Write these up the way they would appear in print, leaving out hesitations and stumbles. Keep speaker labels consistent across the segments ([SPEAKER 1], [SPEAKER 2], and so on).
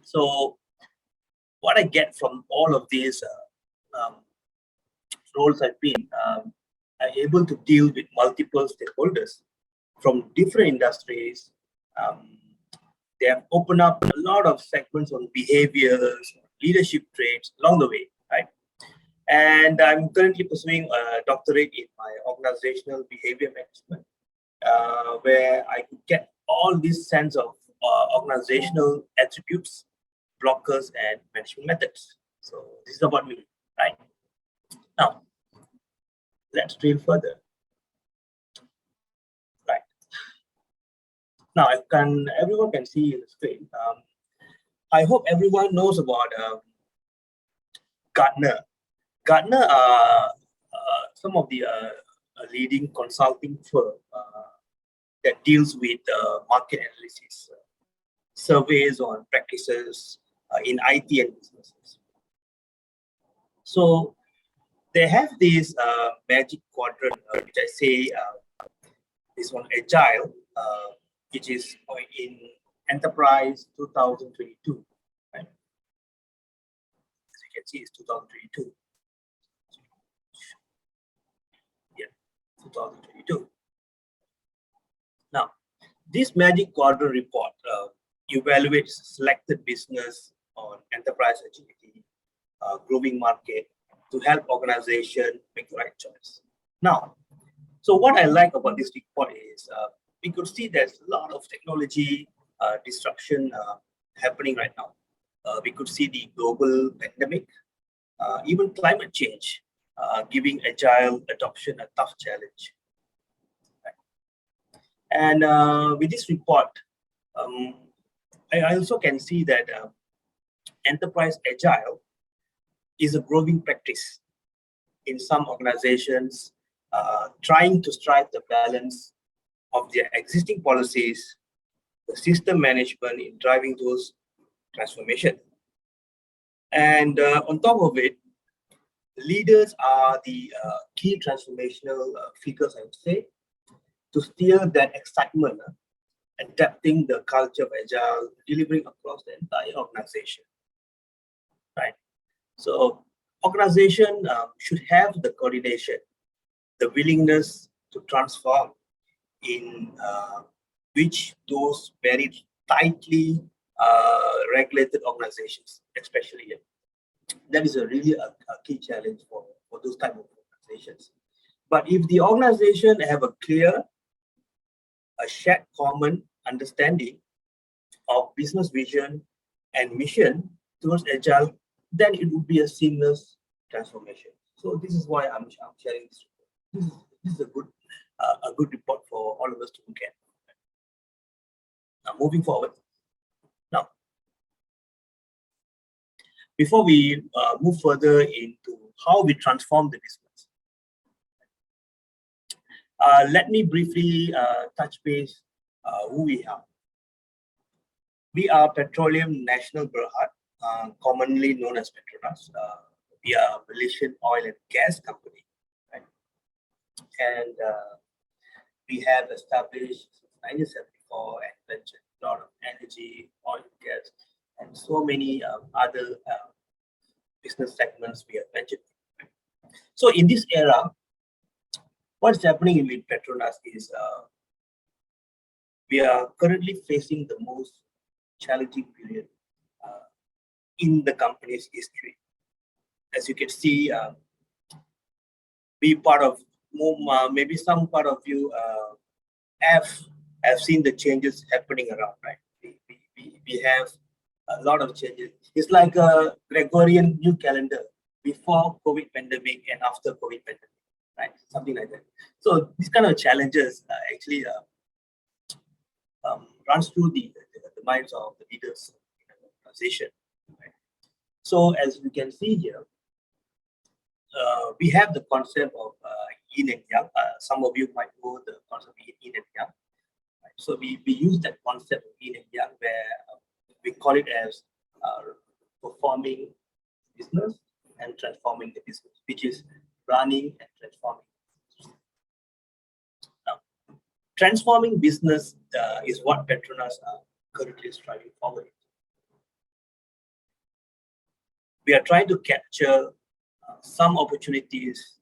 [SPEAKER 1] So what I get from all of these roles I've been, I'm able to deal with multiple stakeholders from different industries. They have opened up a lot of segments on behaviors, leadership traits along the way, right? And I'm currently pursuing a doctorate in my organizational behavior management, where I could get all these sense of organizational attributes, blockers, and management methods. So this is about me, right? Now, let's drill further. Right. Now, everyone can see the screen. I hope everyone knows about Gartner. Gartner are some of the leading consulting firm that deals with market analysis, surveys on practices in IT and businesses. So they have this magic quadrant, which I say is on Agile, which is in Enterprise 2022. Right? As you can see, it's 2022. Yeah, 2022. Now, this magic quadrant report evaluates selected business on enterprise agility, growing market, to help organization make the right choice. Now, so what I like about this report is we could see there's a lot of technology disruption happening right now. We could see the global pandemic, even climate change, giving agile adoption a tough challenge. Right? And with this report, I also can see that enterprise agile is a growing practice in some organizations, trying to strike the balance of their existing policies, the system management in driving those transformations. And on top of it, leaders are the key transformational figures, I would say, to steer that excitement, adapting the culture of Agile, delivering across the entire organization, right? So organization should have the coordination, the willingness to transform in which those very tightly regulated organizations, especially, that is really a key challenge for those type of organizations. But if the organization have a clear, a shared common understanding of business vision and mission towards Agile, then it would be a seamless transformation. So this is why I'm sharing this report. This is a good report for all of us to look at. Now, moving forward. Now, before we move further into how we transform the business, let me briefly touch base who we are. We are Petroleum National Berhad, commonly known as Petronas. We are a Malaysian oil and gas company, right? And we have established since 1974 and ventured a lot of energy, oil and gas, and so many other business segments we have ventured. So in this era, what's happening with Petronas is we are currently facing the most challenging period in the company's history. As you can see, be part of maybe some part of you have seen the changes happening around, right? We have a lot of changes. It's like a Gregorian new calendar before COVID pandemic and after COVID pandemic, right? Something like that. So these kind of challenges actually runs through the minds of the leaders in the organization. Right? So as you can see here, we have the concept of yin and yang. Some of you might know the concept of yin and yang. Right? So we use that concept of yin and yang where we call it as performing business and transforming the business, which is running and transforming. Now, transforming business is what Petronas are currently striving forward. we are trying to capture some opportunities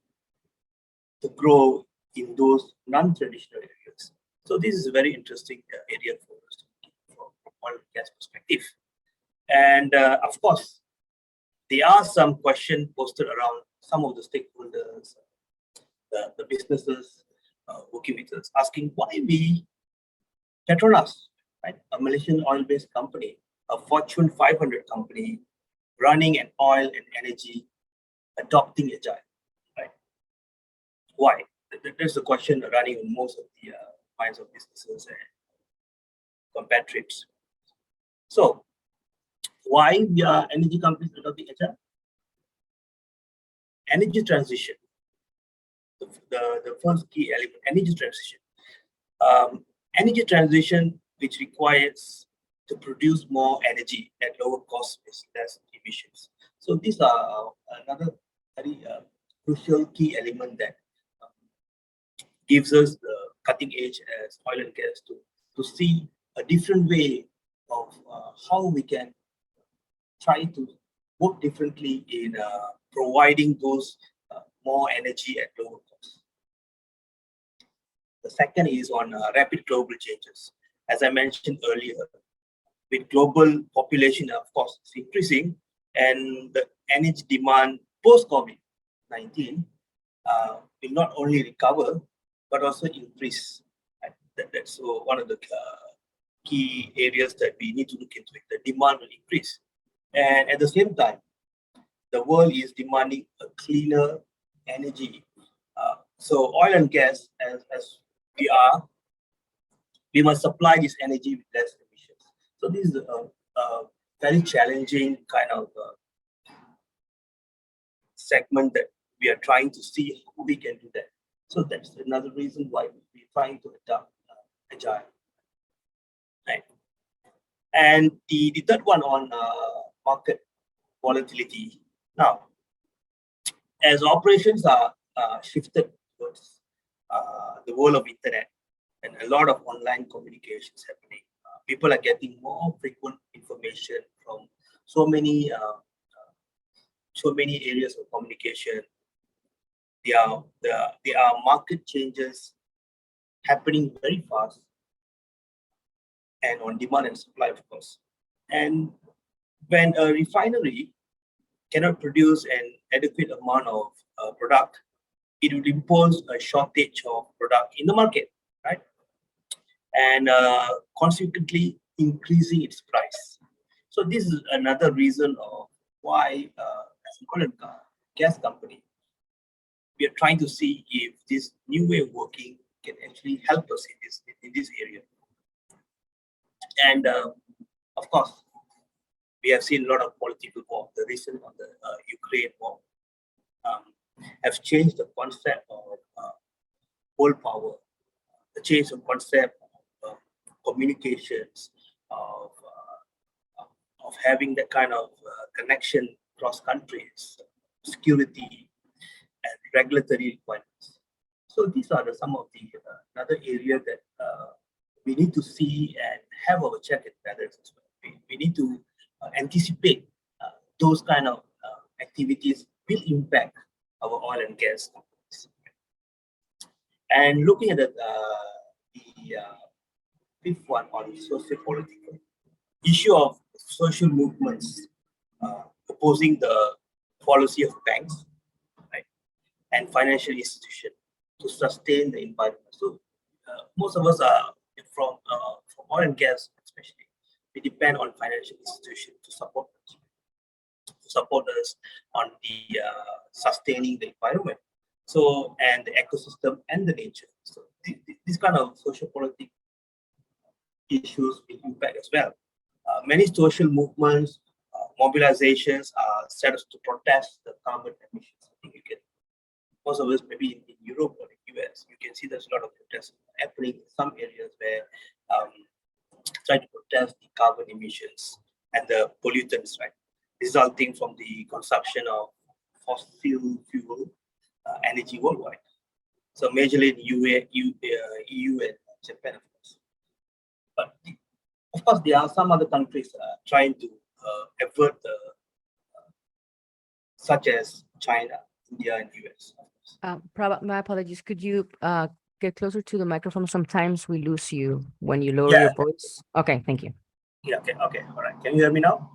[SPEAKER 1] to grow in those non-traditional areas. So this is a very interesting area for us from oil and gas perspective. And of course, there are some questions posted around some of the stakeholders, the businesses working with us, asking why we Petronas, right? A Malaysian oil-based company, a Fortune 500 company, running an oil and energy, adopting Agile, right? Why? There's the question running in most of the minds of businesses and compatriots. So, why we are energy companies adopting Agile? Energy transition. The first key element, energy transition. Energy transition, which requires to produce more energy at lower cost with less emissions. So these are another very crucial key element that gives us the cutting edge as oil and gas to see a different way of how we can try to work differently in providing those more energy at lower cost. The second is on rapid global changes. As I mentioned earlier, with global population, of course, is increasing, and the energy demand post-COVID-19 will not only recover, but also increase. That's one of the key areas that we need to look into. The demand will increase. And at the same time, the world is demanding a cleaner energy. So oil and gas, as we must supply this energy with less emissions. So this is a very challenging kind of segment that we are trying to see how we can do that. So that's another reason why we're trying to adopt Agile. Right. And the third one on market volatility. Now, as operations are shifted towards the world of internet and a lot of online communications happening, people are getting more frequent information from so many areas of communication. There are market changes happening very fast and on demand and supply, of course. And when a refinery cannot produce an adequate amount of product, it will impose a shortage of product in the market, right? And consequently increasing its price. So this is another reason of why, as a oil and gas company, we are trying to see if this new way of working can actually help us in this area. And of course, we have seen a lot of political war. The recent on the Ukraine war have changed the concept of world power, the change of concept of communications, of having that kind of connection across countries, security, and regulatory requirements. So these are some of the another area that we need to see and have our check and balance as well. We need to anticipate those kind of activities will impact our oil and gas companies. And looking at the fifth one on socio-political issue of social movements opposing the policy of banks, right, and financial institutions to sustain the environment. So most of us are from oil and gas, especially. We depend on financial institutions to support us on the sustaining the environment. So and the ecosystem and the nature. So this kind of social political issues will impact as well. Many social movements, mobilizations are set up to protest the carbon emissions. I think you can, most of us maybe in Europe or the US, you can see there's a lot of protests happening in some areas where try to protest the carbon emissions and the pollutants, right, resulting from the consumption of fossil fuel energy worldwide. So majorly in EU and Japan, of course. But of course, there are some other countries trying to avert such as China, India, and US.
[SPEAKER 2] Prabhat, my apologies. Could you get closer to the microphone? Sometimes we lose you when you lower
[SPEAKER 1] Yeah,
[SPEAKER 2] your voice. Okay, thank you.
[SPEAKER 1] yeah, okay, all right. Can you hear me now?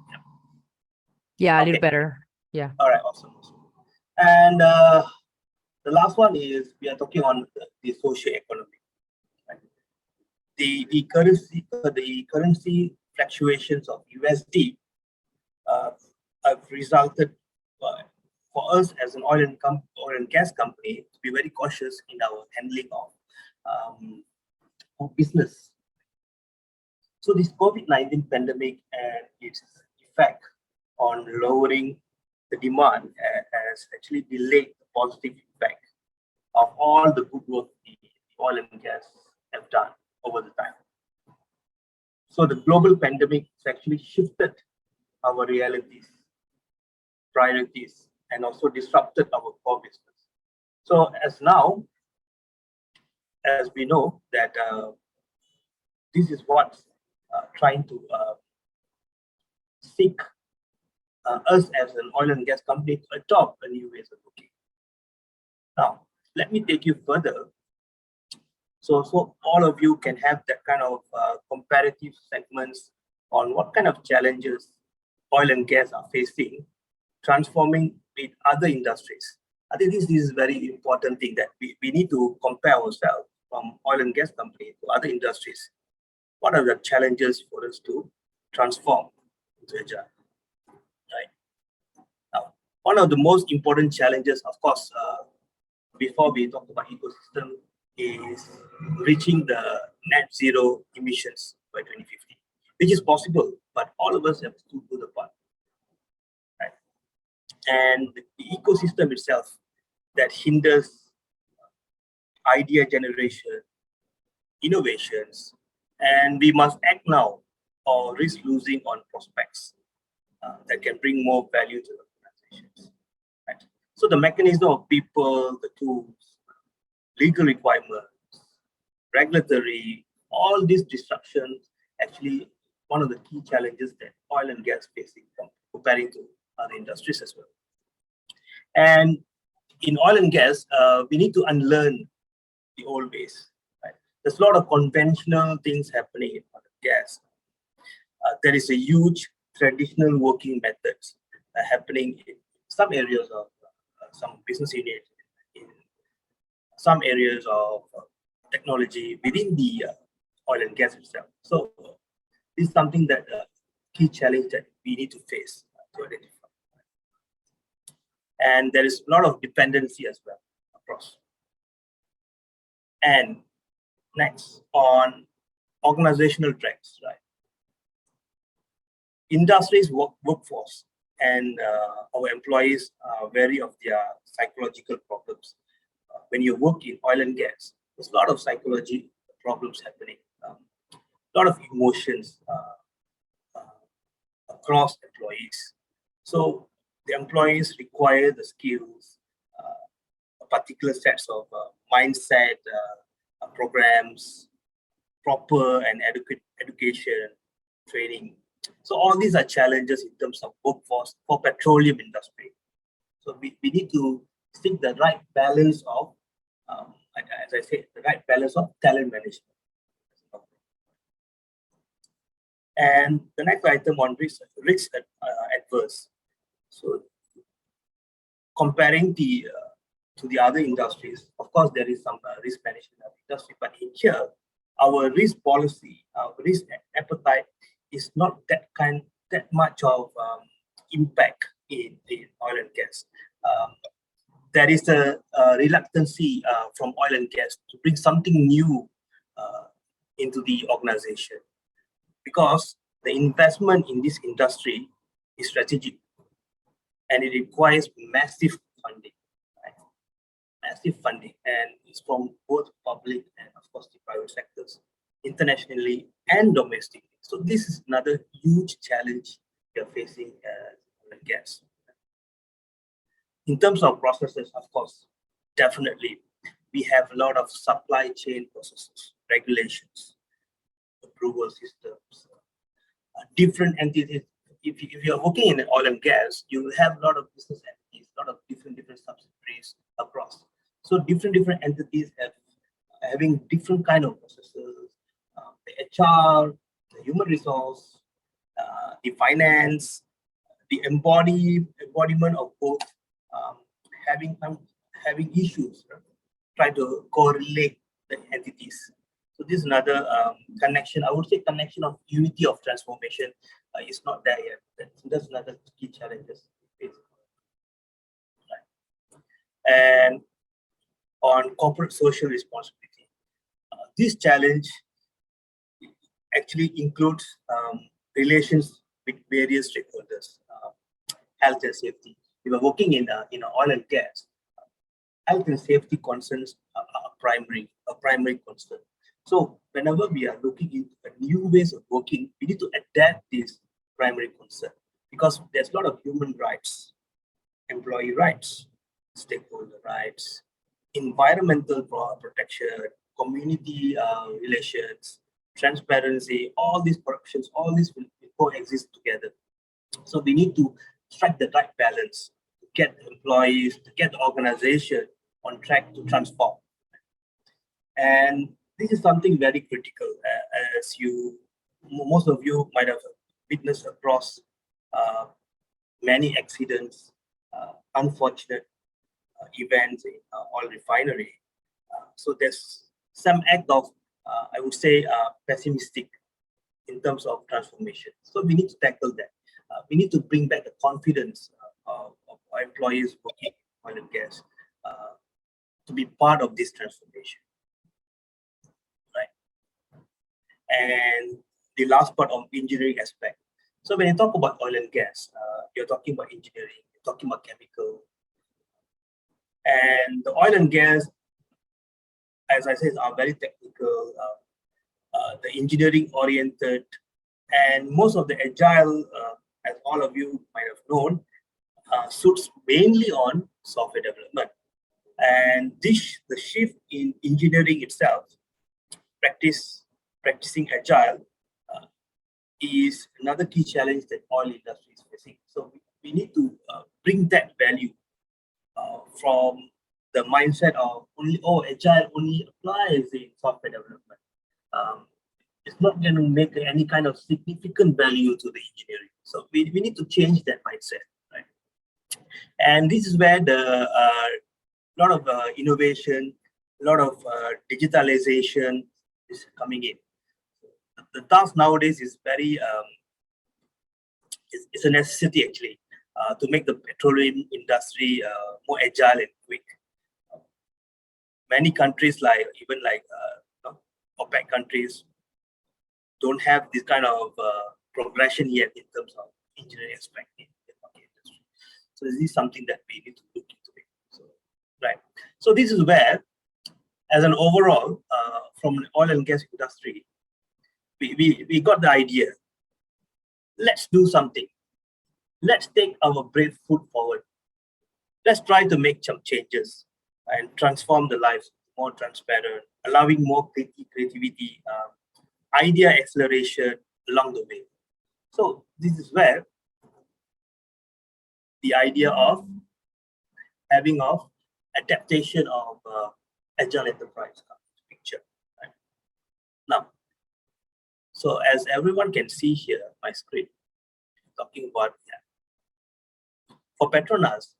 [SPEAKER 2] Yeah, a little
[SPEAKER 1] Okay,
[SPEAKER 2] better. Yeah.
[SPEAKER 1] all right, awesome. And the last one is we are talking on the socio-economic. Right? The currency fluctuations of USD uh, have resulted for us as an oil and gas company to be very cautious in our handling of business. So this COVID-19 pandemic and its effect on lowering the demand has actually delayed the positive effect of all the good work the oil and gas have done over the time. So the global pandemic has actually shifted our realities, priorities, and also disrupted our core business. So as we know that this is what's trying to seek us as an oil and gas company to adopt a new ways of working. Now, let me take you further. So all of you can have that kind of comparative segments on what kind of challenges oil and gas are facing, transforming with other industries. I think this is a very important thing that we need to compare ourselves from oil and gas company to other industries. What are the challenges for us to transform into Agile? Right now, one of the most important challenges, of course, before we talk about ecosystem, is reaching the net zero emissions by 2050, which is possible, but all of us have to do the part. Right? And the ecosystem itself that hinders idea generation, innovations, and we must act now or risk losing on prospects that can bring more value to the organizations. Right? So the mechanism of people, the tools, legal requirements, regulatory, all these disruptions actually one of the key challenges that oil and gas facing comparing to other industries as well. And in oil and gas, we need to unlearn the old ways. Right? There's a lot of conventional things happening in oil and gas. There is a huge traditional working methods happening in some areas of some business units, in some areas of technology within the oil and gas itself. So this is something that key challenge that we need to face to identify. And there is a lot of dependency as well across. And next, on organizational trends, right? Industries workforce and our employees are wary of their psychological problems. When you work in oil and gas, there's a lot of psychology problems happening, a lot of emotions across employees. So the employees require the skills, particular sets of mindset programs, proper and adequate education, training. So all these are challenges in terms of workforce for petroleum industry. So we need to seek the right balance of, as I said, the right balance of talent management. And the next item on risk adverse. So comparing to the other industries, of course, there is some risk management of industry, but in here, our risk policy, our risk appetite is not that much of impact in oil and gas. There is a reluctancy from oil and gas to bring something new into the organization, because the investment in this industry is strategic and it requires massive funding, right? Massive funding, and it's from both public and of course the private sectors, internationally and domestically. So this is another huge challenge we are facing as oil and gas. In terms of processes, of course, definitely we have a lot of supply chain processes, regulations, approval systems, different entities. If you're working in oil and gas, you will have a lot of business entities different subsidiaries across. So different entities having different kind of processes, the HR, the human resource, the finance, the embodiment of both, um, having issues, right? Try to correlate the entities. So this is another connection. I would say connection of unity of transformation is not there yet. That's another key challenges. Right. And on corporate social responsibility, this challenge actually includes relations with various stakeholders, health and safety. We were working in oil and gas. Health and safety concerns are a primary concern. So whenever we are looking into new ways of working, we need to adapt this primary concern, because there's a lot of human rights, employee rights, stakeholder rights, environmental protection, community relations, transparency. All these protections, all these will coexist together. So we need to strike the right balance to get employees, to get the organization on track to transform. And this is something very critical, as most of you might have witnessed across many accidents, unfortunate events in oil refinery. So there's some act of, I would say, pessimistic in terms of transformation. So we need to tackle that. We need to bring back the confidence of our employees working in oil and gas to be part of this transformation, right? And the last part of engineering aspect. So when you talk about oil and gas, you're talking about engineering, you're talking about chemical. And the oil and gas, as I said, are very technical, the engineering oriented, and most of the agile, as all of you might have known, suits mainly on software development. And the shift in engineering itself, practicing agile, is another key challenge that oil industry is facing. So we need to bring that value from the mindset of agile only applies in software development. It's not going to make any kind of significant value to the engineering. So we need to change that mindset, right? And this is where the lot of innovation, a lot of digitalization is coming in. The task nowadays is very, it's a necessity actually to make the petroleum industry more agile and quick. Many countries, even OPEC countries, don't have this kind of progression yet in terms of engineering aspect in the industry. So this is something that we need to look into it. So, right. So this is where, as an overall, from an oil and gas industry, we got the idea. Let's do something. Let's take our brave foot forward. Let's try to make some changes and transform the lives more transparent, allowing more creativity, idea acceleration along the way. So this is where the idea of having adaptation of agile enterprise comes into picture. Right? Now, so as everyone can see here, my screen talking about for Petronas.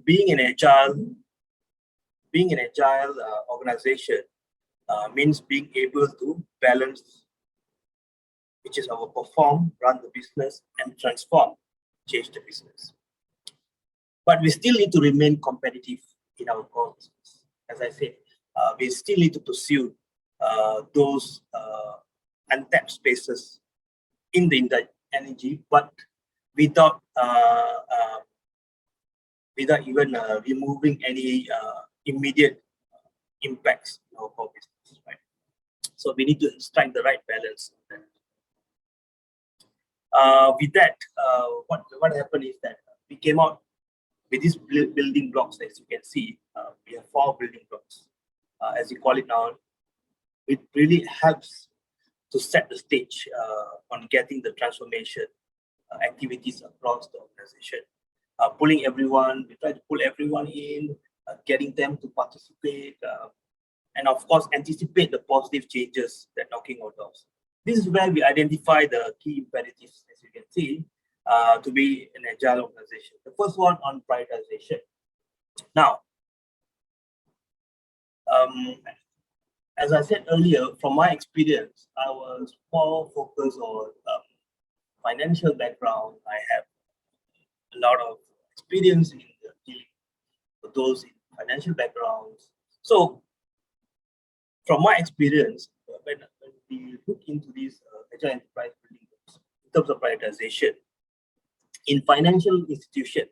[SPEAKER 1] Being an agile organization means being able to balance, which is our perform, run the business, and transform, change the business. But we still need to remain competitive in our core business. As I said, we still need to pursue those untapped spaces in the energy, but without even removing any immediate impacts in our core business, right? So we need to strike the right balance. With that, what happened is that we came out with these building blocks. As you can see, we have 4 building blocks, as you call it now. It really helps to set the stage on getting the transformation activities across the organization. Pulling everyone, we try to pull everyone in, getting them to participate, and of course, anticipate the positive changes that knocking on doors. This is where we identify the key imperatives, as you can see, to be an agile organization. The first one on prioritization. Now, as I said earlier, from my experience, I was more focused on financial background. I have a lot of experience in dealing with those in financial backgrounds. So, from my experience, when we look into these agile enterprise building blocks in terms of prioritization, in financial institution,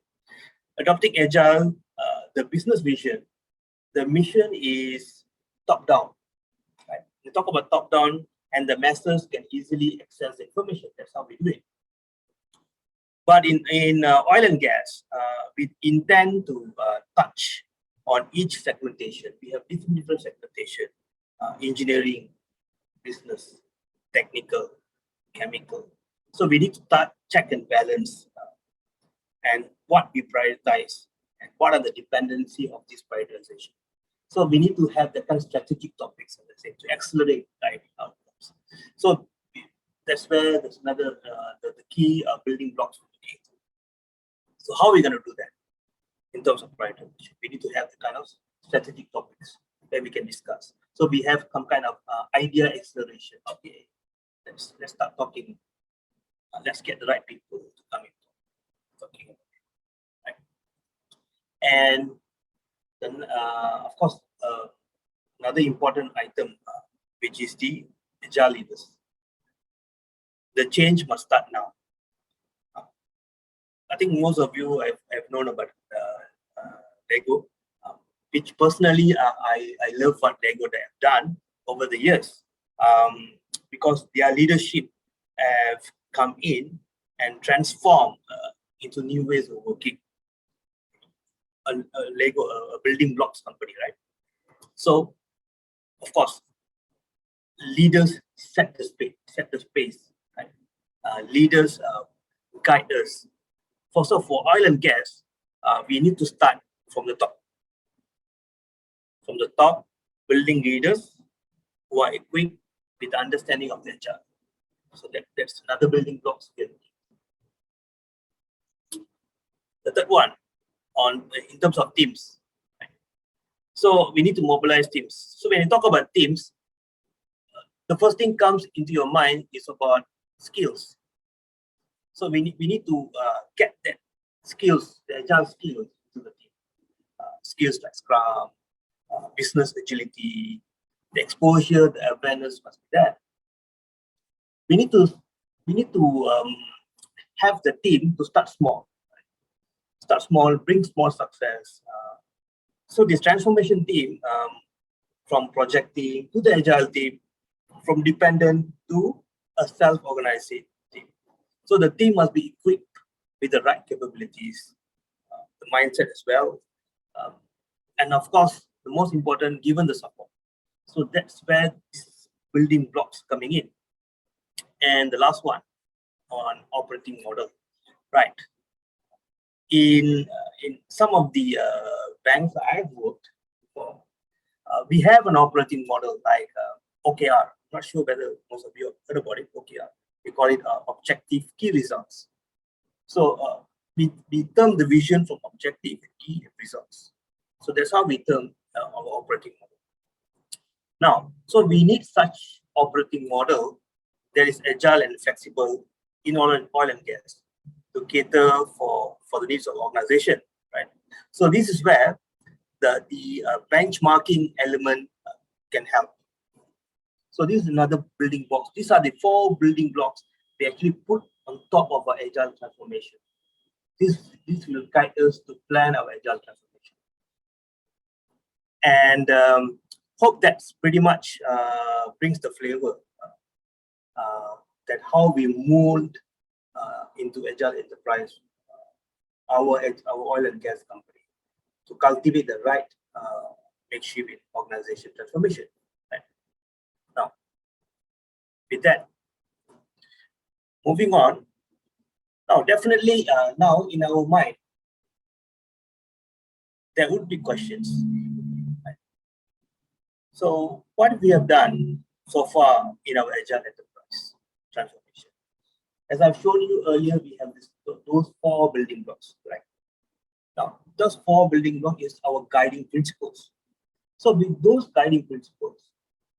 [SPEAKER 1] adopting agile, the business vision, the mission is top down. Right? We talk about top down, and the masses can easily access the information. That's how we do it. But in oil and gas, we intend to touch on each segmentation. We have different segmentation: engineering, business, technical, chemical. So we need to start check and balance and what we prioritize and what are the dependency of this prioritization. So we need to have the kind of strategic topics, as I say, to accelerate driving outcomes. So that's where there's another the key building blocks. So how are we going to do that in terms of prioritization? We need to have the kind of strategic topics that we can discuss. So we have some kind of idea acceleration. Okay, let's start talking. Let's get the right people to come in talking about it, right? And then, of course, another important item, which is the agile leaders. The change must start now. I think most of you have known about Lego, which personally I love what Lego they have done over the years, because their leadership have come in and transformed into new ways of working. Lego, a building blocks company, right? So, of course, leaders set the space, right? Leaders guide us. Also, for oil and gas, we need to start from the top. From the top, building leaders who are equipped with the understanding of their job. So that's another building block skill. The third one, in terms of teams. Right? So we need to mobilize teams. So when you talk about teams, the first thing comes into your mind is about skills. So we need to get that skills, the agile skills to the team. Skills like Scrum, business agility, the exposure, the awareness must be there. We need to have the team to start small. Right? Start small, bring small success. So this transformation team, from project team to the agile team, from dependent to a self-organized team. So the team must be equipped with the right capabilities, the mindset as well, and of course, the most important, given the support. So that's where this building blocks coming in. And the last one on operating model, right? In some of the banks I've worked for, we have an operating model like OKR. I'm not sure whether most of you have heard about it. OKR. We call it objective key results. So we term the vision from objective key results. So that's how we term our operating model. Now, so we need such operating model that is agile and flexible in oil and gas to cater for the needs of the organization, right? So this is where the benchmarking element can help. So this is another building blocks. These are the 4 building blocks we actually put on top of our agile transformation. This will guide us to plan our agile transformation. And hope that's pretty much brings the flavor that how we mold into agile enterprise, our oil and gas company, to cultivate the right makeshift organization transformation. Right? Now, with that, moving on. Now, definitely, now in our mind, there would be questions. Right? So, what we have done so far in our Agile enterprise transformation, as I've shown you earlier, we have those 4 building blocks, right? Now, those 4 building blocks is our guiding principles. So, with those guiding principles,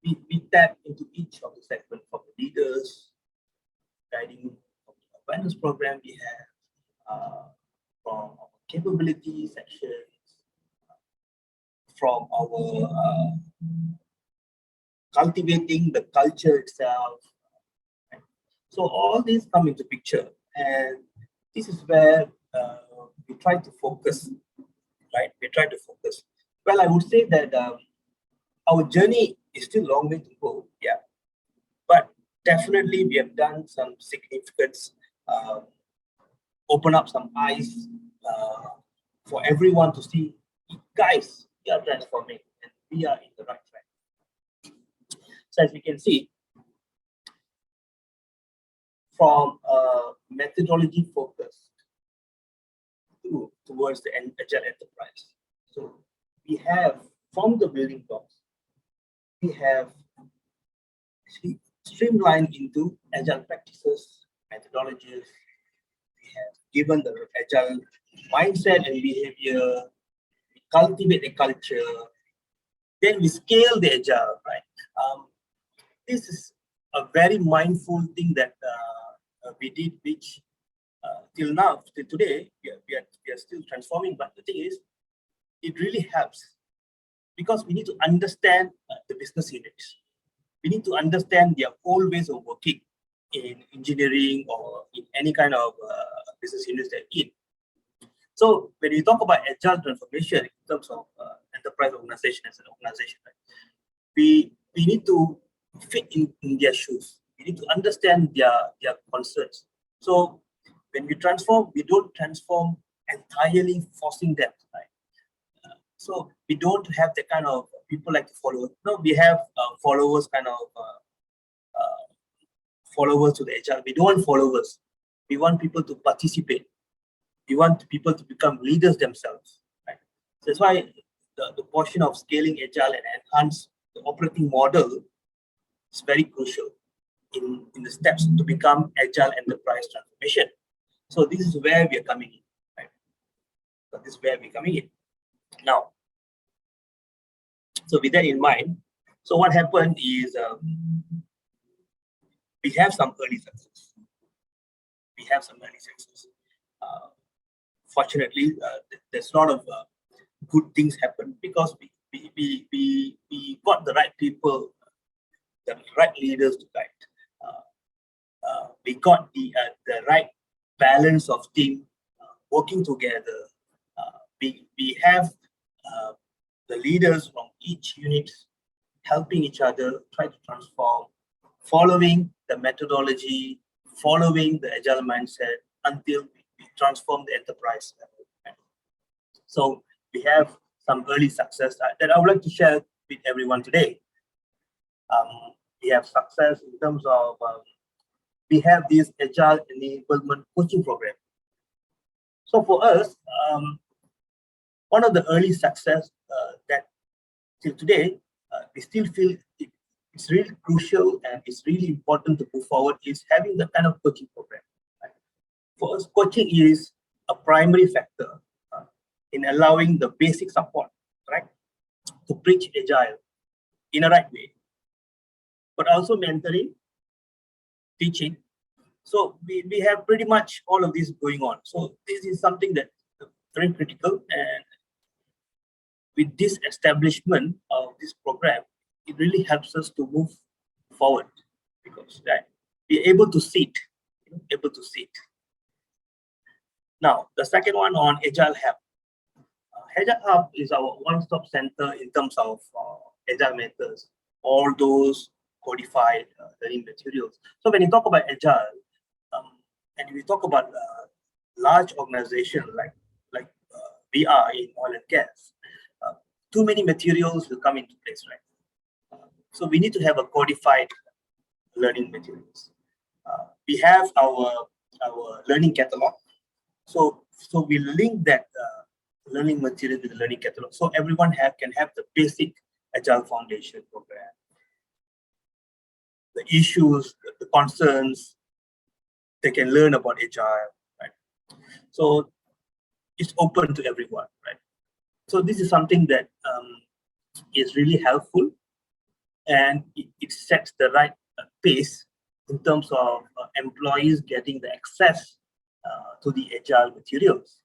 [SPEAKER 1] we tap into each of the segments from the leaders, guiding of the awareness program we have, from our capability sections, from our cultivating the culture itself. Right? So all these come into picture, and this is where we try to focus, right? We try to focus. Well, I would say that our journey is still a long way to go, yeah. But definitely we have done some significant, open up some eyes for everyone to see, guys, we are transforming and we are in the right track. So as we can see, from methodology focused towards the Agile enterprise. So we have, from the building blocks, we have actually streamlined into Agile practices, methodologies. We have given the Agile mindset and behavior, we cultivate a culture, then we scale the Agile, right? This is a very mindful thing that we did, which till now, till today, we are still transforming. But the thing is, it really helps because we need to understand the business units. We need to understand their old ways of working in engineering or in any kind of business units they're in. So when we talk about Agile transformation in terms of enterprise organization as an organization, right, we need to fit in their shoes. We need to understand their concerns. So when we transform, we don't transform entirely forcing them, right? So we don't have the kind of people like to follow. No, we have followers, kind of followers to the Agile. We don't want followers. We want people to participate. We want people to become leaders themselves, right? So that's why the portion of scaling Agile and enhance the operating model is very crucial in the steps to become Agile enterprise transformation. So this is where we are coming in, right? So this is where we're coming in. Now, so with that in mind, so what happened is we have some early success. We have some early success. Fortunately, there's a lot of good things happen because we got the right people, the right leaders to guide. We got the right balance of team working together. We have the leaders from each unit helping each other try to transform, following the methodology, following the Agile mindset until we transform the enterprise level. So we have some early success that I would like to share with everyone today. We have success in terms of we have this Agile enablement coaching program. So for us, one of the early success that till today we still feel it's really crucial and it's really important to move forward is having the kind of coaching program. Right? For us, coaching is a primary factor in allowing the basic support, right, to preach Agile in a right way, but also mentoring, teaching. So we have pretty much all of this going on. So this is something that is very critical, and with this establishment of this program, it really helps us to move forward because right, we're able to see it, Now, the second one on Agile Hub. Agile Hub is our one-stop center in terms of Agile methods, all those codified learning materials. So when you talk about Agile, and we talk about large organization like we are in oil and gas, too many materials will come into place, right? So we need to have a codified learning materials. We have our our learning catalog. So we link that learning material with the learning catalog, so everyone can have the basic Agile Foundation program, the issues, the concerns. They can learn about Agile, right? So it's open to everyone, right? So this is something that is really helpful, and it sets the right pace in terms of employees getting the access to the Agile materials.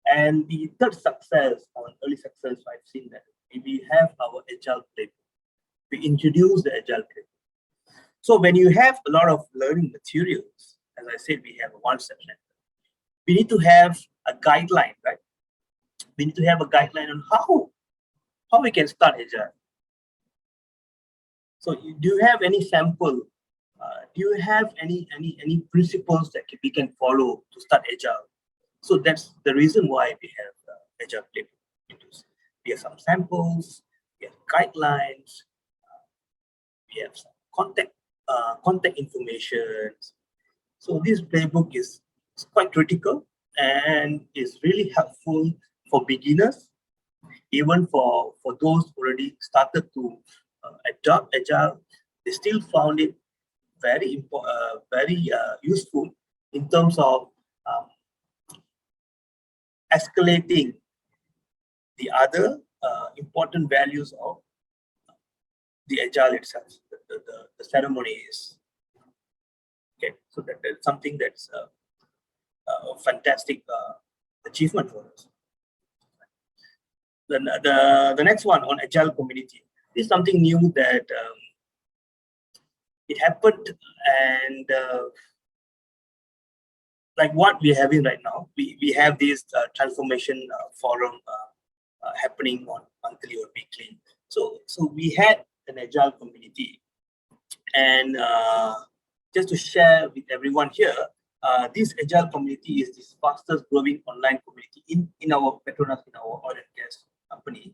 [SPEAKER 1] And the third success, or early success, I've seen that we have our Agile Playbook. We introduce the Agile Playbook. So when you have a lot of learning materials, as I said, we have a one-step center. We need to have a guideline, right? We need to have a guideline on how we can start Agile. So do you have any sample? Do you have any principles that we can follow to start Agile? So that's the reason why we have Agile Playbook. We have some samples, we have guidelines, we have some contact information. So this playbook is quite critical and is really helpful for beginners, even for those already started to adopt Agile. They still found it very useful in terms of escalating the other important values of the Agile itself, the ceremonies. Okay, so that's something that's a fantastic achievement for us. The next one on Agile community is something new that it happened, and like what we're having right now, we have this transformation forum happening on monthly or weekly. So we had an Agile community, and just to share with everyone here, this Agile community is the fastest growing online community in our Petronas, in our oil and gas company,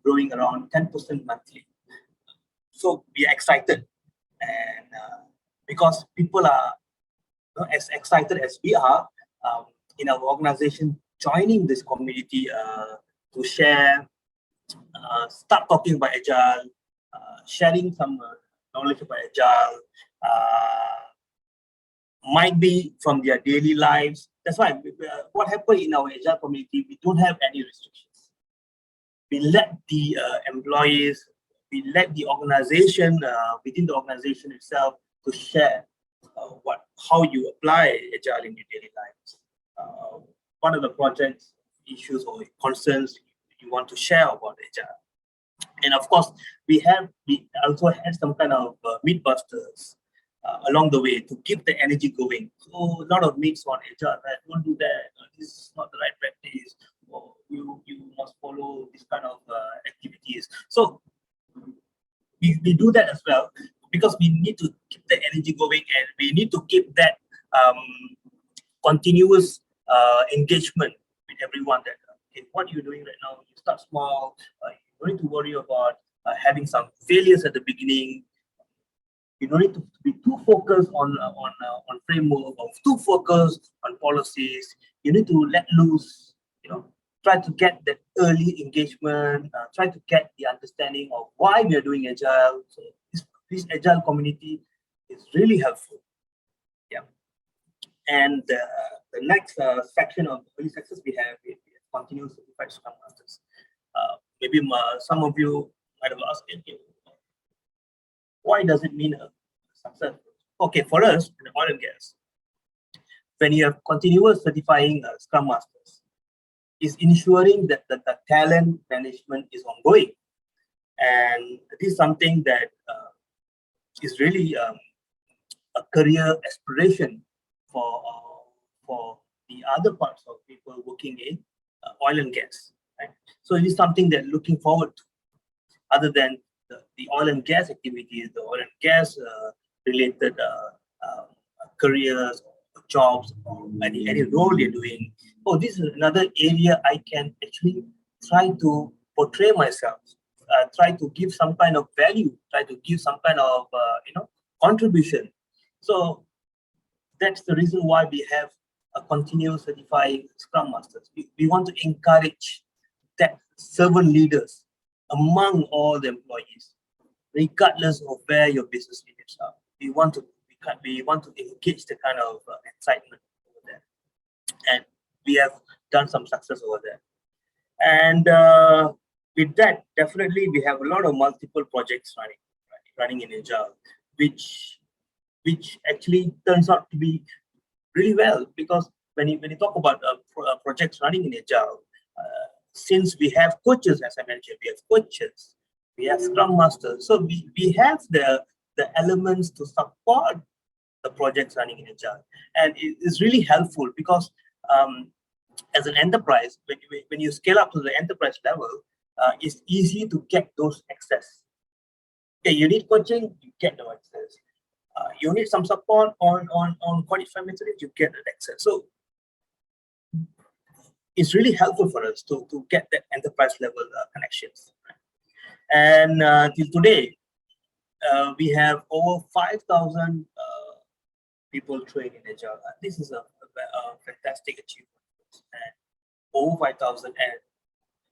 [SPEAKER 1] growing around 10% monthly. So we are excited, and because people are as excited as we are in our organization, joining this community to share, start talking about Agile, sharing some knowledge about Agile, might be from their daily lives. That's why what happened in our Agile community, we don't have any restrictions. We let the employees, we let the organization, within the organization itself, to share how you apply Agile in your daily lives. What are the projects, issues, or concerns you want to share about Agile? And of course, we also had some kind of mythbusters along the way to keep the energy going. So a lot of myths on Agile, right? Don't do that. This is not the right practice. Or you must follow this kind of activities. So we do that as well, because we need to keep the energy going, and we need to keep that continuous engagement with everyone. That what you're doing right now, you start small. You don't need to worry about having some failures at the beginning. You don't need to be too focused on framework, or too focused on policies. You need to let loose. Try to get that early engagement. Try to get the understanding of why we are doing Agile. So this Agile community is really helpful. Yeah. And the next section of early success we have continuous certified Scrum Masters. Maybe some of you might have asked, why does it mean a success? Okay, for us in oil and gas, when you have continuous certifying Scrum Masters, is ensuring that the talent management is ongoing, and this is something that is really a career aspiration for the other parts of people working in oil and gas. Right? So it is something that looking forward to, other than the oil and gas activities, the oil and gas related careers, or jobs, or any role you're doing. Oh, this is another area I can actually try to portray myself, try to give some kind of value, try to give some kind of contribution. So that's the reason why we have a continuous certifying Scrum Masters. We want to encourage that servant leaders among all the employees, regardless of where your business units are. We want to engage the kind of excitement over there, and we have done some success over there. And with that, definitely we have a lot of multiple projects running in Agile, which actually turns out to be really well, because when you talk about projects running in Agile, since we have coaches, as I mentioned, we have coaches, we have Scrum Masters, so we have the elements to support the projects running in Agile, and it is really helpful because as an enterprise, when you scale up to the enterprise level, it's easy to get those access. Okay, you need coaching, you get the access. You need some support on qualified methods, you get that access. So it's really helpful for us to get that enterprise level connections. And till today, we have over 5,000 people trained in Agile. This is a fantastic achievement. And over 5,000. And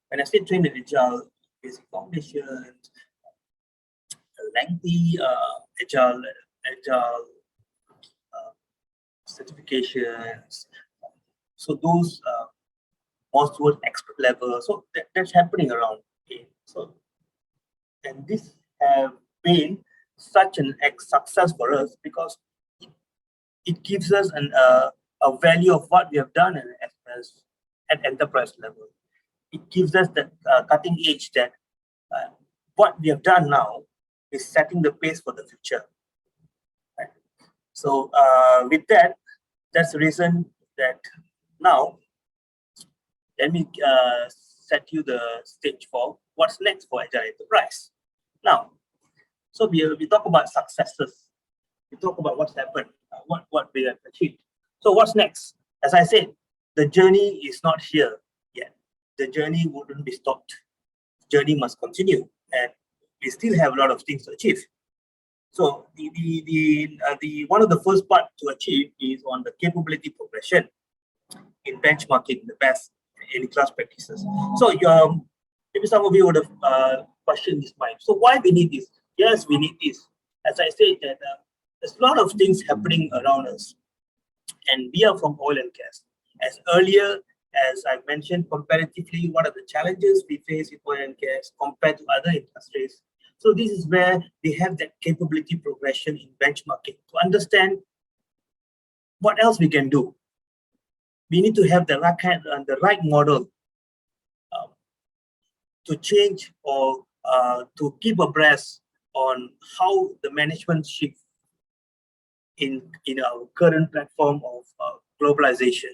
[SPEAKER 1] when I say trained in Agile, basic foundations, lengthy Agile certifications. So those more towards expert level. So that's happening around. Okay. So, and this have been such an success for us because it gives us a value of what we have done at enterprise level. It gives us that cutting edge that what we have done now is setting the pace for the future. Right? So with that, that's the reason that now let me set you the stage for what's next for Agile Enterprise. Now, so we talk about successes. We talk about what's happened, what we have achieved. So what's next? As I said, the journey is not here yet. The journey wouldn't be stopped. The journey must continue, and we still have a lot of things to achieve. So the one of the first part to achieve is on the capability progression in benchmarking the best in-class practices. So maybe some of you would have questioned this mind. So why we need this? Yes, we need this. As I said, that there's a lot of things happening around us, and we are from oil and gas. As earlier, as I mentioned, comparatively, what are the challenges we face in oil and gas compared to other industries? So this is where we have that capability progression in benchmarking to understand what else we can do. We need to have the right model to change or to keep abreast on how the management shift in our current platform of globalization.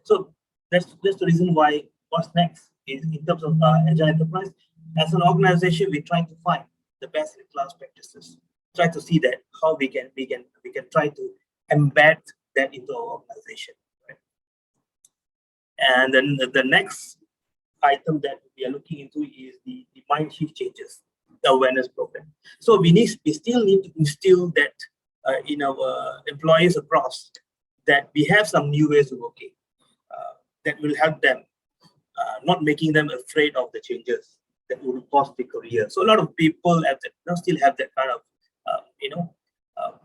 [SPEAKER 1] So that's the reason why what's next is in terms of Agile Enterprise. As an organization, we're trying to find the best in class practices. Try to see that how we can try to embed that into our organization. Right? And then the next item that we are looking into is the mind shift changes, the awareness program. So we still need to instill that in our employees across, that we have some new ways of working that will help them, not making them afraid of the changes that will cost their career. So a lot of people still have that kind of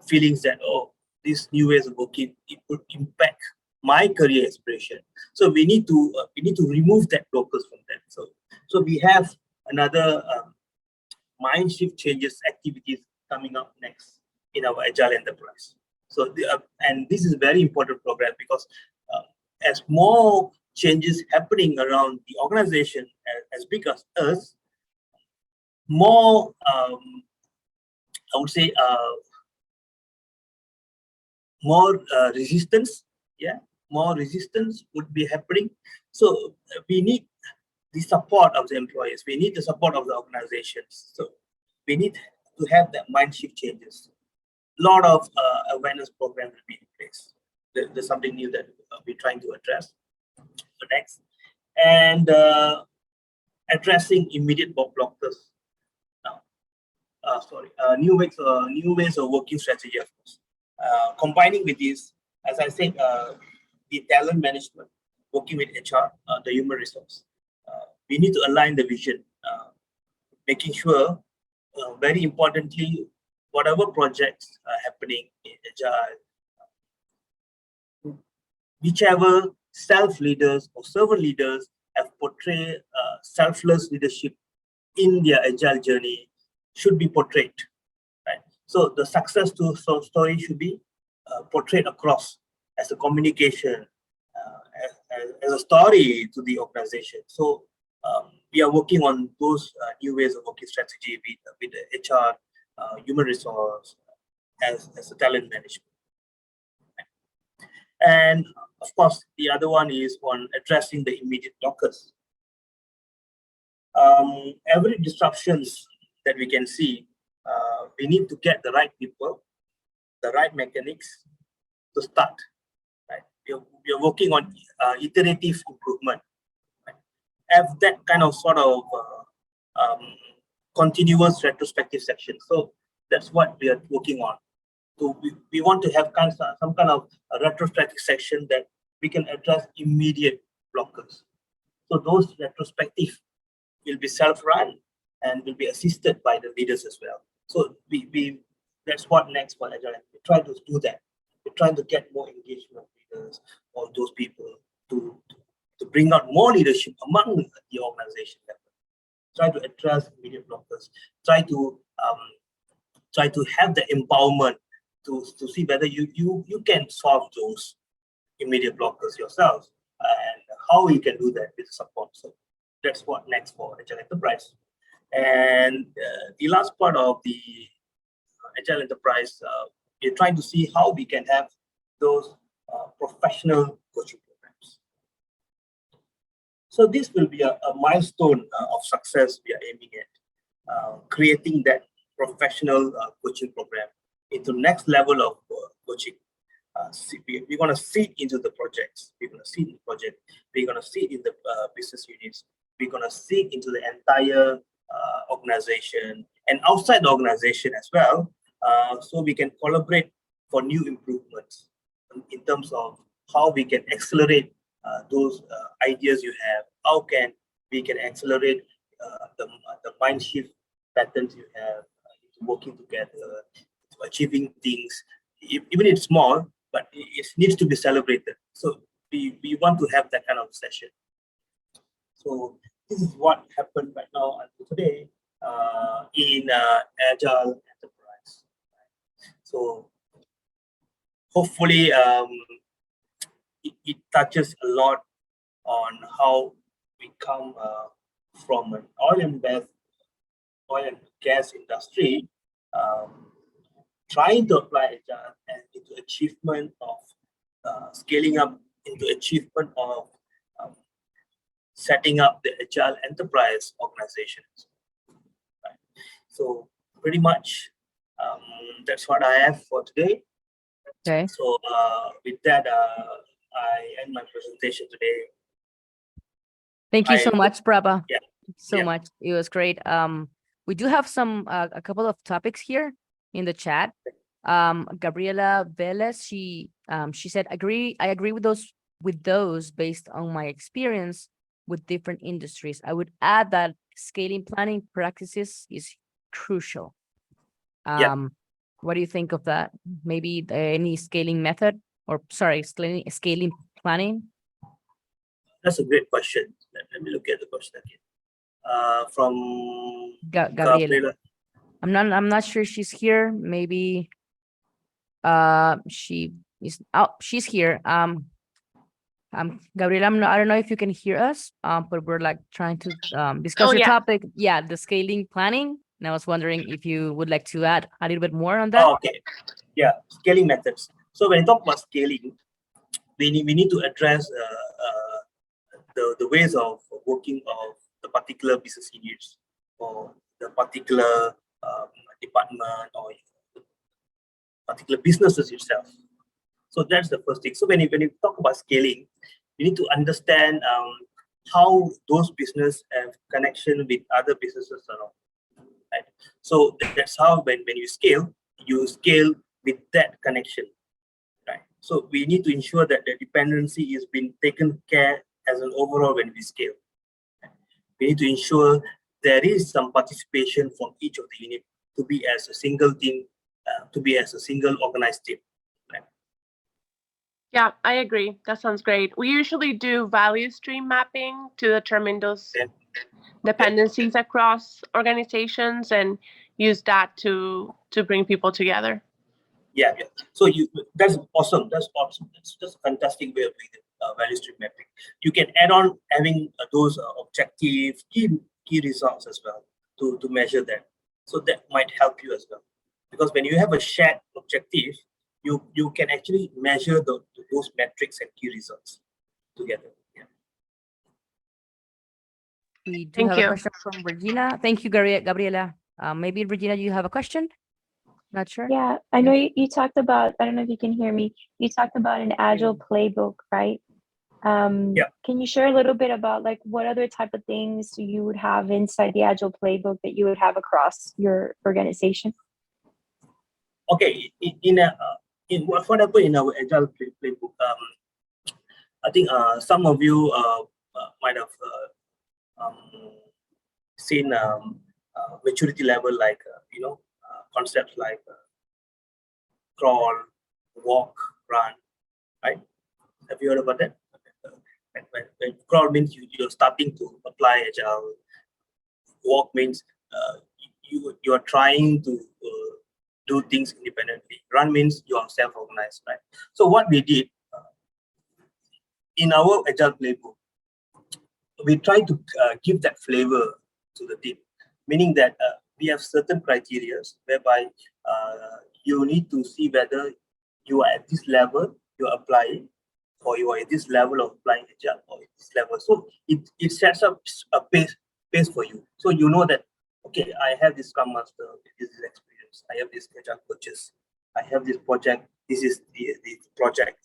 [SPEAKER 1] feelings that, oh, these new ways of working, it would impact my career aspiration. So we need to remove that blockers from them. So we have another mind shift changes activities coming up next in our Agile Enterprise. So and this is a very important program because as more changes happening around the organization as big as us, more I would say more resistance. Yeah, more resistance would be happening. So we need the support of the employees. We need the support of the organizations. So we need to have that mind shift changes. A lot of awareness programs will be in place. There's something new that we're trying to address. So next, and addressing immediate blockers. Now, new ways of working strategy, of course. Combining with this, as I said, the talent management, working with HR, the human resource, we need to align the vision, making sure, very importantly, whatever projects are happening in Agile, whichever self-leaders or servant leaders have portrayed selfless leadership in their Agile journey should be portrayed, right? So the success story should be portrayed across as a communication, as a story to the organization. So we are working on those new ways of working strategy with the HR, human resource, as a talent management. And of course, the other one is on addressing the immediate blockers. Every disruptions that we can see, we need to get the right people, the right mechanics to start. Right? We are working on iterative improvement. Right? Have that kind of sort of continuous retrospective section. So that's what we are working on. So we want to have some kind of a retrospective section that we can address immediate blockers. So those retrospective will be self-run and will be assisted by the leaders as well. So we that's what next for Agile. We try to do that. We're trying to get more engagement leaders or those people to bring out more leadership among the organization level. Try to address immediate blockers. Try to have the empowerment to see whether you can solve those immediate blockers yourself and how you can do that with support. So that's what next for Agile Enterprise. And the last part of the Agile Enterprise, we're trying to see how we can have those professional coaching programs. So this will be a milestone of success we are aiming at, creating that professional coaching program into next level of coaching. We're going to see into the projects. We're going to see in the project. We're going to see in the business units. We're going to see into the entire organization and outside the organization as well. So we can collaborate for new improvements in terms of how we can accelerate those ideas you have. How can we can accelerate the mind shift patterns you have, working together, achieving things, even if it's small, but it needs to be celebrated. So we want to have that kind of session. So this is what happened right now until today in Agile Enterprise. So hopefully it touches a lot on how we come from an oil and gas industry, trying to apply Agile and into achievement of scaling up into achievement of setting up the Agile Enterprise organizations. Right. So pretty much that's what I have for today.
[SPEAKER 2] Okay.
[SPEAKER 1] So with that, I end my presentation today.
[SPEAKER 2] Thank you so much, Prabha.
[SPEAKER 1] Yeah.
[SPEAKER 2] So much. It was great. We do have some a couple of topics here in the chat. Gabriela Velez, she said, I agree with those based on my experience with different industries. I would add that scaling planning practices is crucial. What do you think of that? Maybe any scaling method, or sorry, scaling planning?
[SPEAKER 1] That's a great question. Let me look at the question again. From
[SPEAKER 2] Gabriela. I'm not sure she's here. Maybe she is. Oh, she's here. Gabriela, I don't know if you can hear us. But we're like trying to discuss the topic. Yeah, the scaling planning. And I was wondering if you would like to add a little bit more on that.
[SPEAKER 1] Oh, okay. Yeah, scaling methods. So when you talk about scaling, we need to address the ways of working of the particular business units or the particular department or particular businesses itself. So that's the first thing. So when you talk about scaling, you need to understand how those businesses have connection with other businesses around. Right? So that's how when you scale with that connection. Right? So we need to ensure that the dependency is being taken care as an overall when we scale. We need to ensure there is some participation from each of the unit to be as a single team, to be as a single organized team. Right?
[SPEAKER 3] Yeah, I agree. That sounds great. We usually do value stream mapping to determine those dependencies across organizations and use that to bring people together.
[SPEAKER 1] Yeah. So that's awesome. That's awesome. That's just a fantastic way of doing it. Value stream mapping. You can add on having those objective key results as well to measure that. So that might help you as well, because when you have a shared objective, you can actually measure those metrics and key results together. Yeah.
[SPEAKER 2] We do
[SPEAKER 3] Thank
[SPEAKER 2] have a
[SPEAKER 3] you.
[SPEAKER 2] question from Regina. Thank you, Gabriela. Maybe Regina, you have a question? Not sure.
[SPEAKER 4] Yeah, I know you talked about, I don't know if you can hear me, you talked about an Agile playbook, right?
[SPEAKER 1] Yeah.
[SPEAKER 4] Can you share a little bit about like what other type of things you would have inside the Agile playbook that you would have across your organization?
[SPEAKER 1] Okay, in what happened in our Agile playbook, I think some of you might have seen maturity level, like concepts like crawl, walk, run, right? Have you heard about that? When crawl means you're starting to apply Agile. Walk means you are trying to do things independently. Run means you are self-organized, right? So what we did in our Agile playbook, we try to give that flavor to the team, meaning that we have certain criteria whereby you need to see whether you are at this level, you're applying, or you are at this level of applying Agile, or at this level. So it sets up a pace for you. So you know that, okay, I have this Scrum Master, this is experience. I have this Agile coaches. I have this project. This is the project,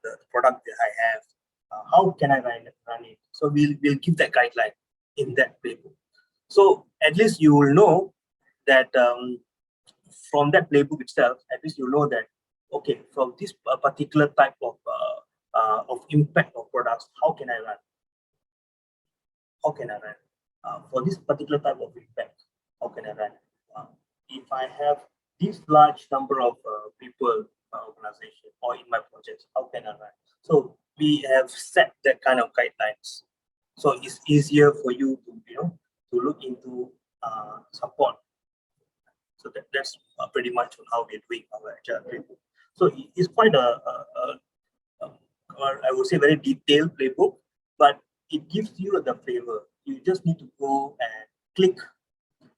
[SPEAKER 1] the product that I have. How can I run it? So we'll give that guideline in that playbook. So at least you will know that from that playbook itself, at least you know that, okay, from this particular type of impact of products, how can I run? How can I run? For this particular type of impact, how can I run? If I have this large number of people in my organization or in my projects, how can I run? So we have set that kind of guidelines. So it's easier for you to look into support. So that's pretty much on how we're doing our Agile playbook. So it's quite or I would say very detailed playbook, but it gives you the flavor. You just need to go and click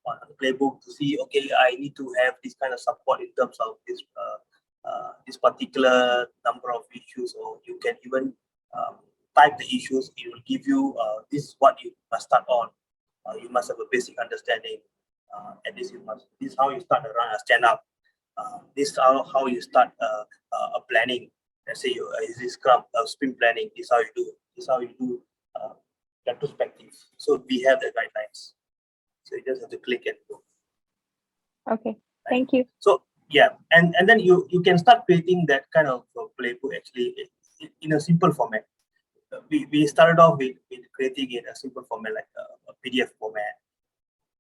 [SPEAKER 1] on the playbook to see, okay, I need to have this kind of support in terms of this particular number of issues, or you can even type the issues. It will give you this is what you must start on. You must have a basic understanding. At least this is how you start a stand up. This is how you start a planning. Let's say is this Scrum sprint planning. This is how you do. This is how you do retrospective. So we have the guidelines. So you just have to click and go.
[SPEAKER 4] Okay, thank you.
[SPEAKER 1] So yeah, and then you can start creating that kind of playbook actually in a simple format. We started off with creating it in a simple format, like a PDF format.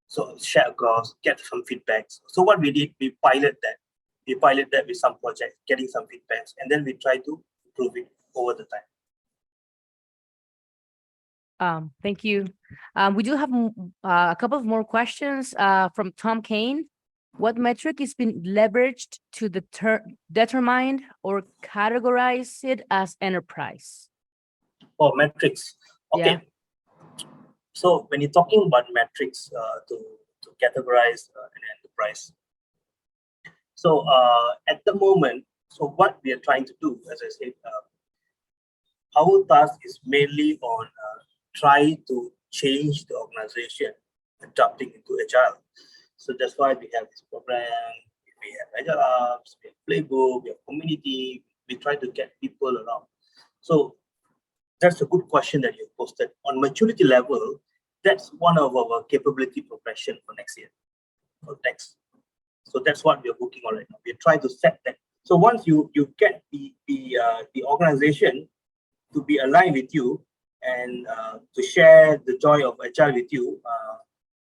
[SPEAKER 1] So share across, get some feedbacks. So what we did, we pilot that. We pilot that with some projects, getting some feedbacks, and then we try to improve it over the time.
[SPEAKER 2] Thank you. We do have a couple of more questions from Tom Kane. What metric is being leveraged to determine or categorize it as enterprise?
[SPEAKER 1] Oh, metrics. Okay.
[SPEAKER 2] Yeah.
[SPEAKER 1] So when you're talking about metrics to categorize an enterprise, so at the moment, so what we are trying to do, as I said, our task is mainly on try to change the organization adapting into Agile. So that's why we have this program, we have Agile apps, we have Playbook, we have community, we try to get people around. So that's a good question that you posted. On maturity level, that's one of our capability progression for next year, for next. So that's what we are working on right now. We're trying to set that So once you get the organization to be aligned with you and to share the joy of Agile with you,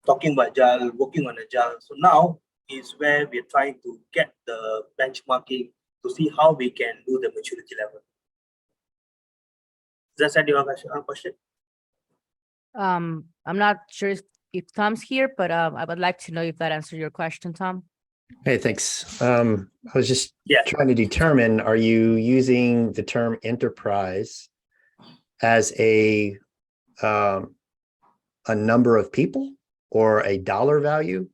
[SPEAKER 1] talking about Agile, working on Agile. So now is where we're trying to get the benchmarking to see how we can do the maturity level. Does that answer your question?
[SPEAKER 2] I'm not sure if Tom's here, but I would like to know if that answered your question, Tom.
[SPEAKER 5] Hey, thanks. I was just
[SPEAKER 1] Yeah.
[SPEAKER 5] trying to determine, are you using the term enterprise as a number of people or a dollar value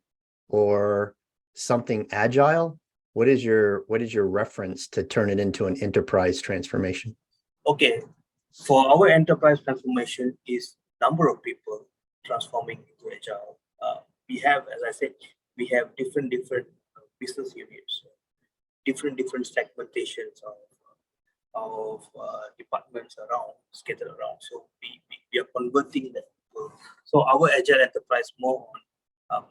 [SPEAKER 5] or something agile? What is your reference to turn it into an enterprise transformation?
[SPEAKER 1] Okay, for our enterprise transformation is number of people transforming into Agile. We have, as I said, we have different business units, different segmentations of departments around, scattered around. So we are converting that. So our Agile enterprise more on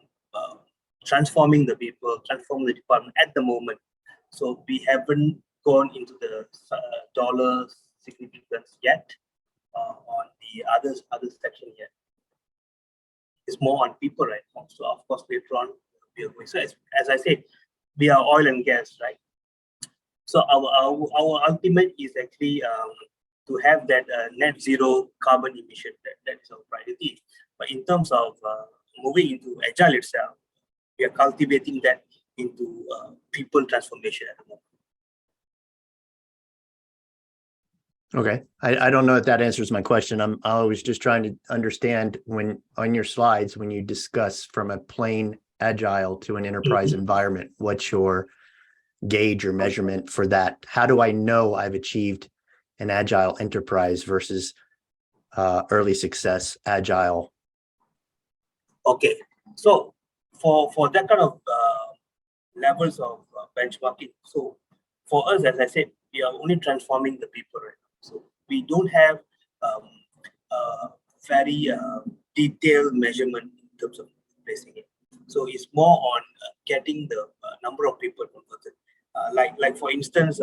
[SPEAKER 1] transforming the people, transforming the department at the moment. So we haven't gone into the dollar significance yet on the other section yet. It's more on people right now. So of course later on we are going. So as I said, we are oil and gas, right? So our ultimate is actually to have that net zero carbon emission. That is our priority. But in terms of moving into Agile itself, we are cultivating that into people transformation at the moment.
[SPEAKER 5] Okay. I don't know if that answers my question. I was just trying to understand when on your slides, when you discuss from a plain Agile to an enterprise environment, what's your gauge or measurement for that? How do I know I've achieved an Agile enterprise versus early success Agile?
[SPEAKER 1] Okay, so for that kind of levels of benchmarking, so for us, as I said, we are only transforming the people right now. So we don't have very detailed measurement in terms of placing it. So it's more on getting the number of people converted. Like for instance,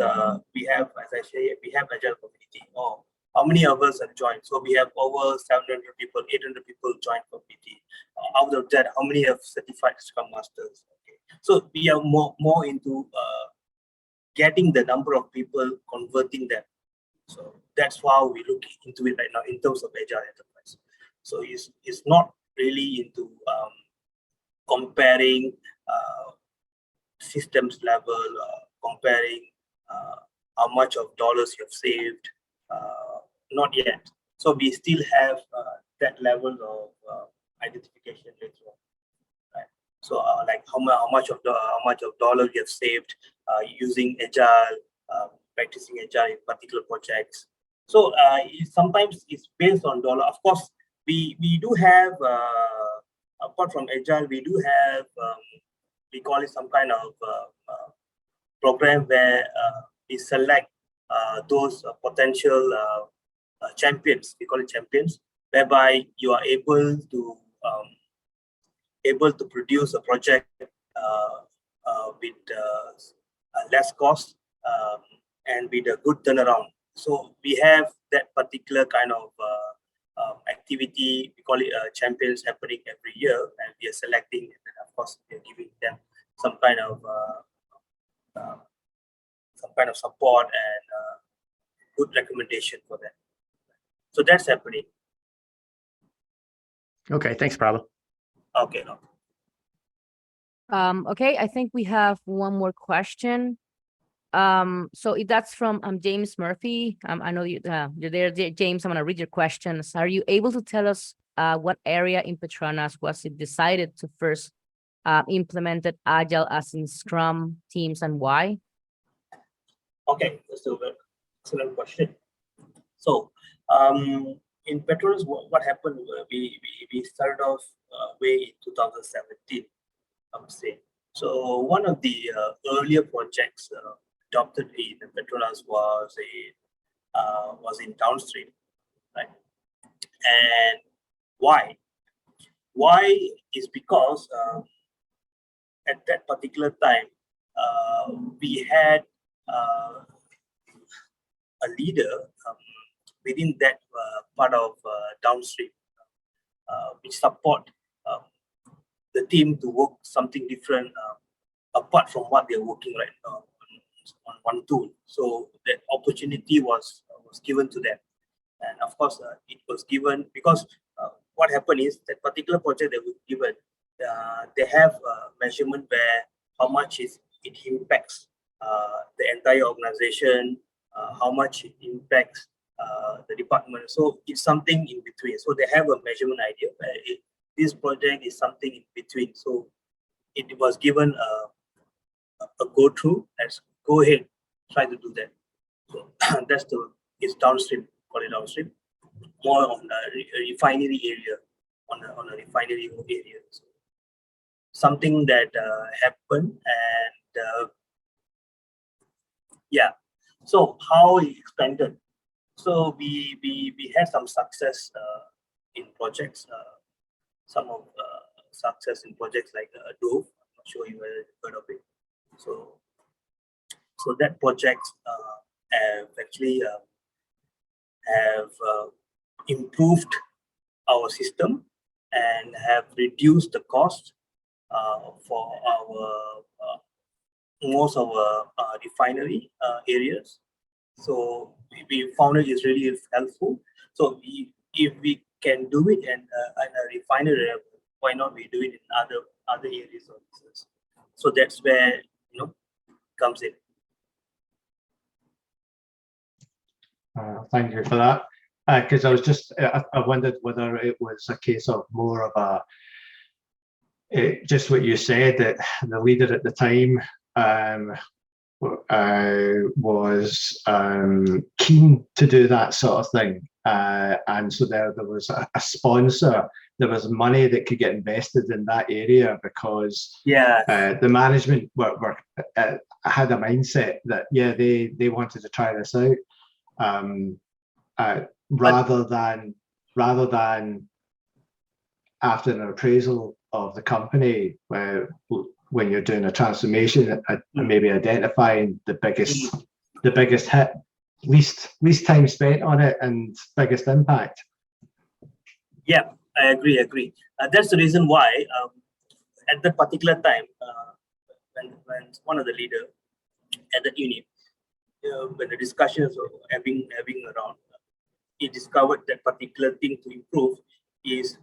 [SPEAKER 1] we have, as I say, we have Agile community. Or how many of us have joined? So we have over 700 people, 800 people joined community. Out of that, how many have certified Scrum Masters? Okay. So we are more into getting the number of people, converting them. So that's how we look into it right now in terms of Agile enterprise. So it's not really into comparing systems level, comparing how much of dollars you have saved, not yet. So we still have that level of identification later on. Right? So like how much of dollars we have saved using Agile, practicing Agile in particular projects. So sometimes it's based on dollar. Of course, we do have apart from Agile, we do have we call it some kind of program where we select those potential champions. We call it champions, whereby you are able to produce a project with less cost and with a good turnaround. So we have that particular kind of activity. We call it champions happening every year, and we are selecting, and of course we are giving them some kind of support and good recommendation for them. So that's happening.
[SPEAKER 5] Okay, thanks, Prabhu.
[SPEAKER 1] Okay, no.
[SPEAKER 2] Okay, I think we have one more question. So if that's from James Murphy, I know you're there, James. I'm gonna read your questions. Are you able to tell us what area in Petronas was it decided to first implemented Agile, as in Scrum, Teams, and why?
[SPEAKER 1] Okay, that's an excellent question. So in Petronas, what happened? We started off way in 2017, I would say. So one of the earlier projects adopted in Petronas was in downstream, right? And why? Why is because at that particular time we had a leader within that part of downstream, which support the team to work something different apart from what they're working right now on one tool. So that opportunity was given to them, and of course it was given because what happened is that particular project that was given, they have a measurement where how much it impacts the entire organization, how much it impacts the department. So it's something in between. So they have a measurement idea where this project is something in between. So it was given a go through. Let's go ahead, try to do that. So that's it's downstream, call it downstream, more on the refinery area, on a refinery area. So something that happened, and yeah. So how it expanded. So we had some success in projects. Some of success in projects like Dove. I'm not sure you heard of it. So that project have actually have improved our system and have reduced the cost for our most of our refinery areas. So we found it is really helpful. So if we can do it in a refinery, why not we do it in other areas of business? So that's where comes in.
[SPEAKER 6] Thank you for that. Because I was just, I wondered whether it was a case of more of just what you said, that the leader at the time was keen to do that sort of thing. And so there was a sponsor, there was money that could get invested in that area because the management had a mindset that, they wanted to try this out. Rather than after an appraisal of the company, when you're doing a transformation, maybe identifying the biggest hit, least time spent on it, and biggest impact.
[SPEAKER 1] Yeah, I agree. That's the reason why at that particular time, when one of the leader at the unit, when the discussions were having around, he discovered that particular thing to improve is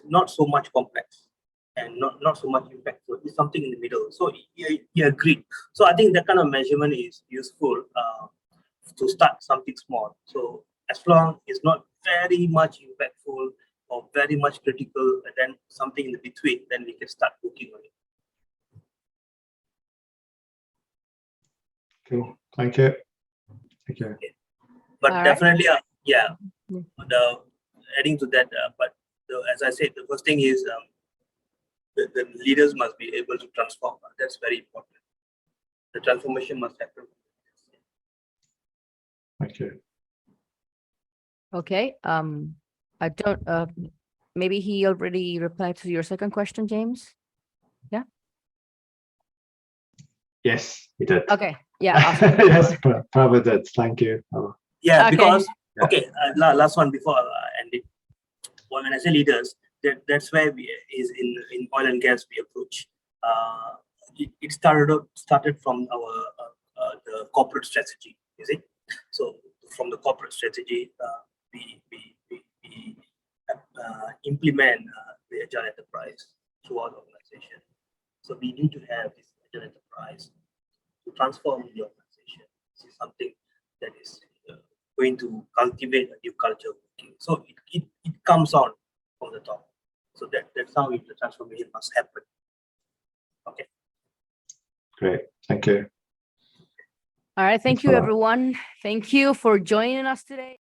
[SPEAKER 1] not so much complex and not so much impactful. It's something in the middle. So he agreed. So I think that kind of measurement is useful to start something small. So as long it's not very much impactful or very much critical, and then something in the between, then we can start working on it.
[SPEAKER 6] Cool. Thank you.
[SPEAKER 1] But
[SPEAKER 2] All
[SPEAKER 1] definitely,
[SPEAKER 2] right.
[SPEAKER 1] Adding to that, as I said, the first thing is the leaders must be able to transform. That's very important. The transformation must happen.
[SPEAKER 6] Thank you.
[SPEAKER 2] Okay. I don't. Maybe he already replied to your second question, James. Yeah.
[SPEAKER 6] Yes, he did.
[SPEAKER 2] Okay. Yeah. Awesome.
[SPEAKER 6] Yes, probably did. Thank you.
[SPEAKER 1] Yeah,
[SPEAKER 2] Okay.
[SPEAKER 1] because last one before I end it. When I say leaders, that's where is in oil and gas we approach. It started from our the corporate strategy. You see, so from the corporate strategy, we implement the Agile enterprise throughout the organization. So we need to have this Agile enterprise to transform the organization. This is something that is going to cultivate a new culture of working. So it comes on from the top. So that's how the transformation must happen. Okay.
[SPEAKER 6] Great. Thank you.
[SPEAKER 2] All right. Thank you, everyone. Thank you for joining us today.